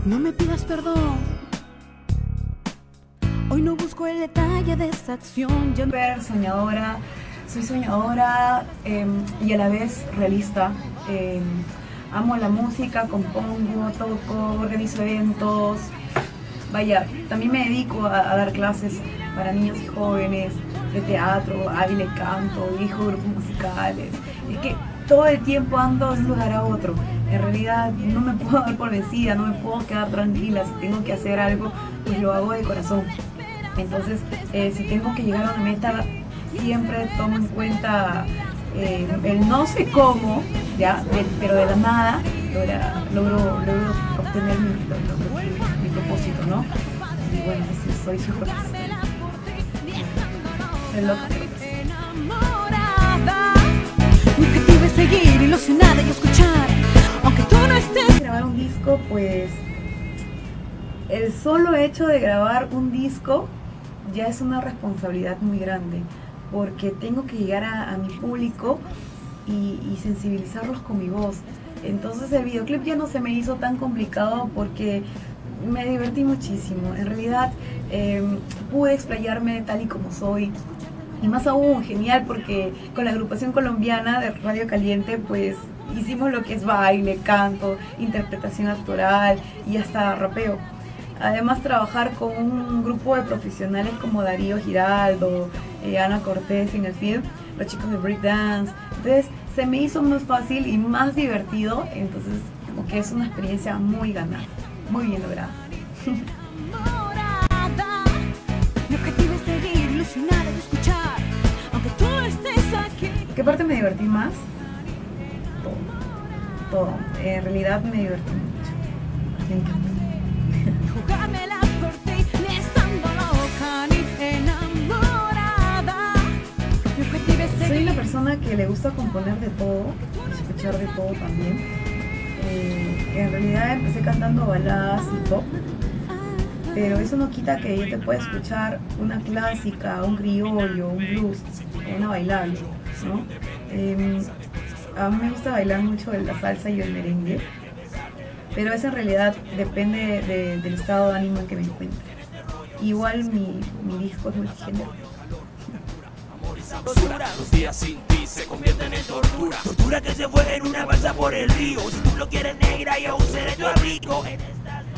No me pidas perdón. Hoy no busco el detalle de esa acción. Yo Súper soñadora, soy soñadora y a la vez realista. Amo la música, compongo, toco, organizo eventos. Vaya, también me dedico a dar clases para niños y jóvenes de teatro, baile, canto, dirijo grupos musicales. Es que todo el tiempo ando de un lugar a otro. En realidad no me puedo dar por vencida, no me puedo quedar tranquila. Si tengo que hacer algo, pues lo hago de corazón. Entonces, si tengo que llegar a una meta, siempre tomo en cuenta el no sé cómo, ¿ya? Pero de la nada logro obtener mi propósito, ¿no? Y bueno, sí, soy súper loca. Mi objetivo es seguir ilusionada y escuchar, aunque tú no estés. Grabar un disco, pues el solo hecho de grabar un disco ya es una responsabilidad muy grande, porque tengo que llegar a mi público y sensibilizarlos con mi voz. Entonces el videoclip ya no se me hizo tan complicado porque me divertí muchísimo. En realidad pude explayarme tal y como soy. Y más aún, genial, porque con la agrupación colombiana de Radio Caliente, pues hicimos lo que es baile, canto, interpretación actoral y hasta rapeo. Además, trabajar con un grupo de profesionales como Darío Giraldo, Ana Cortés en el film, los chicos de Breakdance. Entonces, se me hizo más fácil y más divertido. Entonces, como que es una experiencia muy ganada, muy bien lograda. Mi objetivo es seguir ilusionada y escuchar, aunque tú no estés aquí. ¿Qué parte me divertí más? Todo. En realidad me divertí mucho. Me encantó. Jugármela por ti, ni estando loca ni enamorada. Mi objetivo es seguir. Soy una persona que le gusta componer de todo, escuchar de todo también. En realidad empecé cantando baladas y pop, pero eso no quita que yo te pueda escuchar una clásica, un criollo, un blues, una bailable, ¿no? A mí me gusta bailar mucho la salsa y el merengue, pero eso en realidad depende del estado de ánimo en que me encuentre. Igual mi disco es multigénero. Los días sin ti se convierten en tortura. Tortura que se fue en una balsa por el río. Si tú lo quieres negra, yo seré tu abrigo.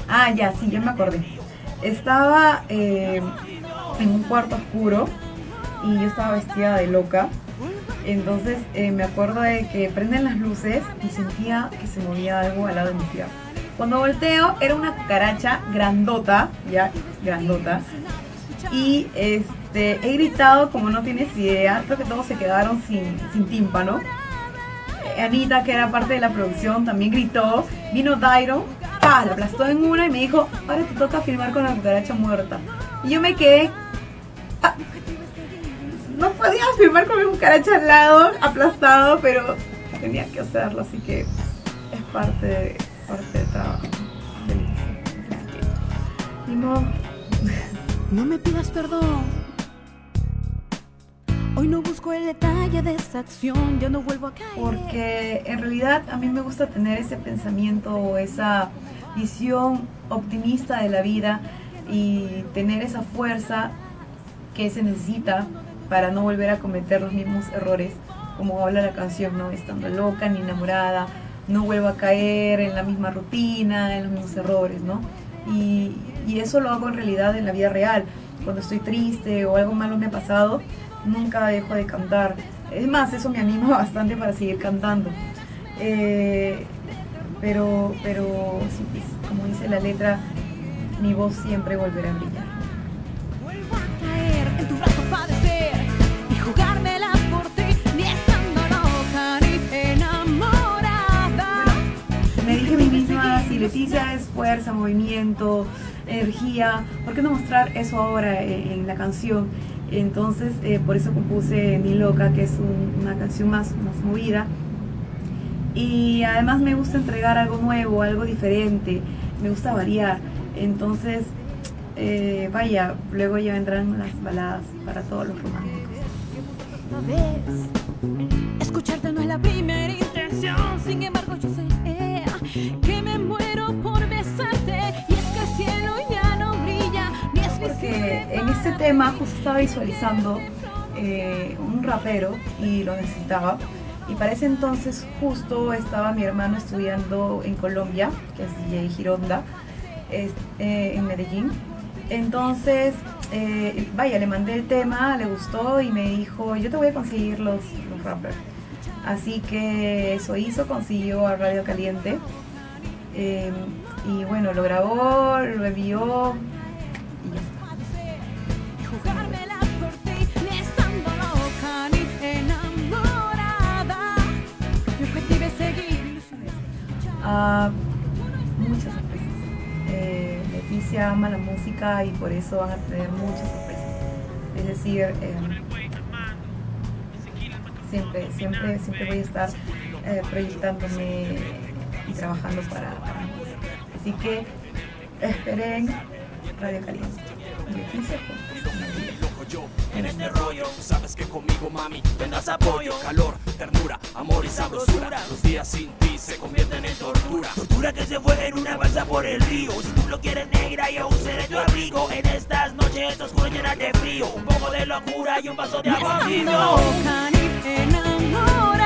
Ah, ya, sí, ya me acordé. Estaba en un cuarto oscuro y yo estaba vestida de loca. Entonces me acuerdo de que prenden las luces y sentía que se movía algo al lado de mi pierna. Cuando volteo era una cucaracha grandota, ya, grandota. Y he gritado como no tienes idea. Creo que todos se quedaron sin tímpano. Anita, que era parte de la producción, también gritó. Vino Dairo, ¡pah!, la aplastó en una y me dijo, ahora te toca filmar con la cucaracha muerta. Y yo me quedé... no podía filmar con mi cucaracha al lado, aplastado, pero tenía que hacerlo, así que es parte del trabajo. Ni modo. No me pidas perdón. Hoy no busco el detalle de esa acción. Ya no vuelvo a caer. Porque en realidad a mí me gusta tener ese pensamiento o esa visión optimista de la vida y tener esa fuerza que se necesita para no volver a cometer los mismos errores, como habla la canción, ¿no? Estando loca ni enamorada, no vuelvo a caer en la misma rutina, en los mismos errores, ¿no? Y eso lo hago en realidad en la vida real. Cuando estoy triste o algo malo me ha pasado, nunca dejo de cantar. Es más, eso me anima bastante para seguir cantando. Pero sí, como dice la letra, mi voz siempre volverá a brillar. Vuelvo a caer en tu brazo, padecer y jugármela por ti, ni estando loca ni enamorada. Me dije a mí misma, si Leticia es fuerza, movimiento, energía, ¿por qué no mostrar eso ahora en la canción? Entonces por eso compuse Ni Loca, que es una canción más movida. Y además me gusta entregar algo nuevo, algo diferente, me gusta variar. Entonces, vaya, luego ya vendrán las baladas para todos los románticos. Escucharte no es la primera intención, sin embargo yo sé que me muero por besarte. en este tema justo estaba visualizando un rapero y lo necesitaba. Y para ese entonces justo estaba mi hermano estudiando en Colombia, que es DJ Gironda, en Medellín. Entonces, vaya, le mandé el tema, le gustó y me dijo, yo te voy a conseguir los rappers. Así que eso hizo, consiguió a Radio Caliente. Y bueno, lo grabó, lo envió y ya está. Jugármela por ti, ni estando loca ni enamorada. Mi objetivo es seguir. Muchas sorpresas. Leticia ama la música y por eso van a tener muchas sorpresas. Es decir, siempre voy a estar proyectándome y trabajando para música. Así que esperen Radio Caliente. Leticia juntos. En este rollo, sabes que conmigo, mami, tendrás apoyo, calor, ternura, amor y sabrosura. Los días sin ti se convierten en tortura. Tortura que se fue en una balsa por el río. Si tú lo quieres negra, yo seré tu abrigo. En estas noches oscuras llenas de frío, un poco de locura y un vaso de agua Ni estando loca ni enamorada.